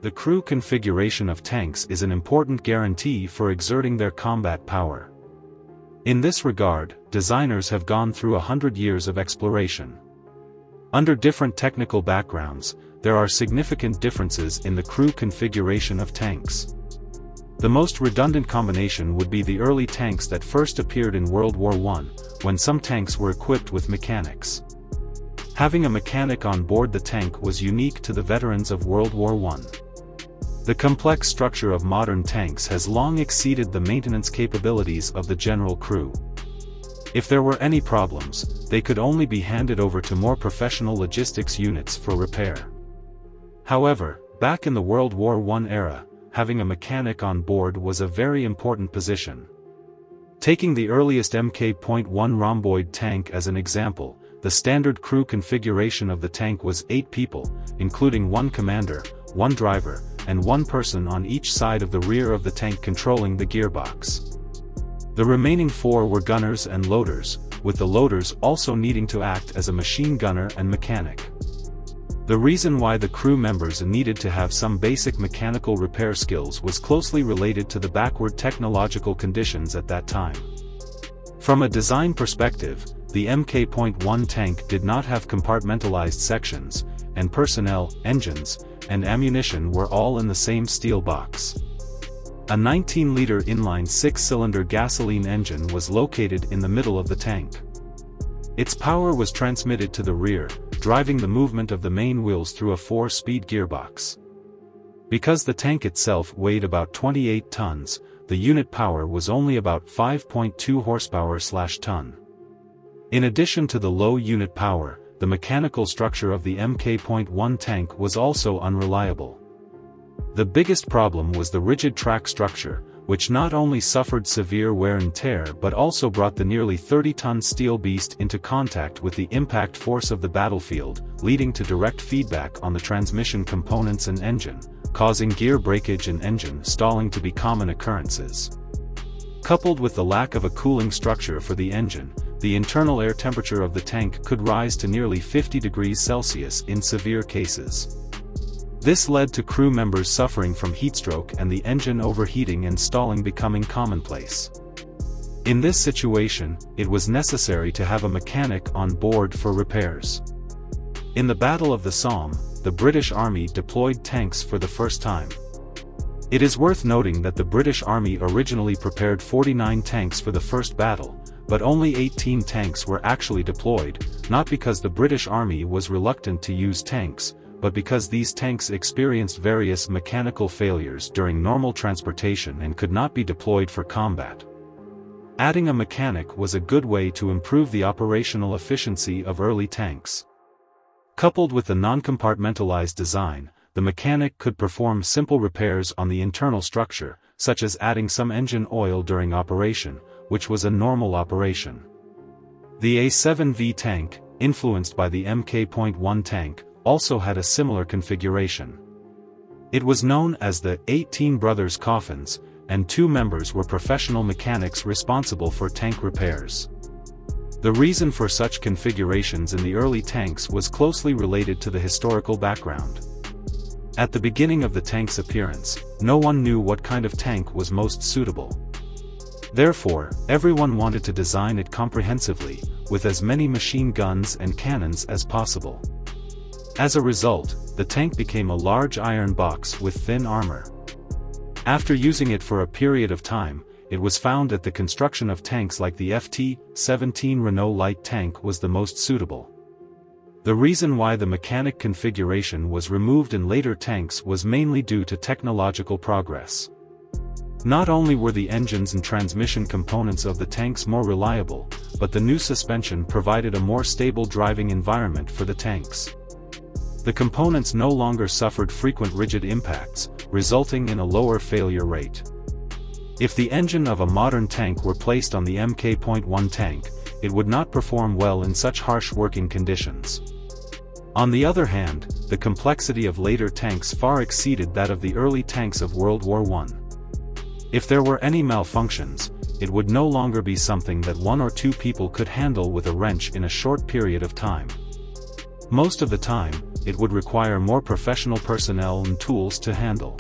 The crew configuration of tanks is an important guarantee for exerting their combat power. In this regard, designers have gone through 100 years of exploration. Under different technical backgrounds, there are significant differences in the crew configuration of tanks. The most redundant combination would be the early tanks that first appeared in World War I, when some tanks were equipped with mechanics. Having a mechanic on board the tank was unique to the veterans of World War I. The complex structure of modern tanks has long exceeded the maintenance capabilities of the general crew. If there were any problems, they could only be handed over to more professional logistics units for repair. However, back in the World War I era, having a mechanic on board was a very important position. Taking the earliest MK.1 rhomboid tank as an example, the standard crew configuration of the tank was 8 people, including 1 commander, 1 driver, and 1 person on each side of the rear of the tank controlling the gearbox. The remaining 4 were gunners and loaders, with the loaders also needing to act as a machine gunner and mechanic. The reason why the crew members needed to have some basic mechanical repair skills was closely related to the backward technological conditions at that time. From a design perspective, the MK.1 tank did not have compartmentalized sections, and personnel, engines, and ammunition were all in the same steel box. A 19-liter inline 6-cylinder gasoline engine was located in the middle of the tank. Its power was transmitted to the rear, driving the movement of the main wheels through a 4-speed gearbox. Because the tank itself weighed about 28 tons, the unit power was only about 5.2 horsepower/ton. In addition to the low unit power, the mechanical structure of the MK.1 tank was also unreliable. The biggest problem was the rigid track structure, which not only suffered severe wear and tear but also brought the nearly 30-ton steel beast into contact with the impact force of the battlefield, leading to direct feedback on the transmission components and engine, causing gear breakage and engine stalling to be common occurrences. Coupled with the lack of a cooling structure for the engine, the internal air temperature of the tank could rise to nearly 50 degrees Celsius in severe cases. This led to crew members suffering from heatstroke and the engine overheating and stalling becoming commonplace. In this situation, it was necessary to have a mechanic on board for repairs. In the Battle of the Somme, the British Army deployed tanks for the first time. It is worth noting that the British Army originally prepared 49 tanks for the first battle, but only 18 tanks were actually deployed, not because the British Army was reluctant to use tanks, but because these tanks experienced various mechanical failures during normal transportation and could not be deployed for combat. Adding a mechanic was a good way to improve the operational efficiency of early tanks. Coupled with the non-compartmentalized design, the mechanic could perform simple repairs on the internal structure, such as adding some engine oil during operation, which was a normal operation. The A7V tank, influenced by the MK.1 tank, also had a similar configuration. It was known as the 18 Brothers Coffins, and 2 members were professional mechanics responsible for tank repairs. The reason for such configurations in the early tanks was closely related to the historical background. At the beginning of the tank's appearance, no one knew what kind of tank was most suitable. Therefore, everyone wanted to design it comprehensively, with as many machine guns and cannons as possible. As a result, the tank became a large iron box with thin armor. After using it for a period of time, it was found that the construction of tanks like the FT-17 Renault light tank was the most suitable. The reason why the mechanic configuration was removed in later tanks was mainly due to technological progress. Not only were the engines and transmission components of the tanks more reliable, but the new suspension provided a more stable driving environment for the tanks. The components no longer suffered frequent rigid impacts, resulting in a lower failure rate. If the engine of a modern tank were placed on the MK.1 tank, it would not perform well in such harsh working conditions. On the other hand, the complexity of later tanks far exceeded that of the early tanks of World War I. If there were any malfunctions, it would no longer be something that 1 or 2 people could handle with a wrench in a short period of time. Most of the time, it would require more professional personnel and tools to handle.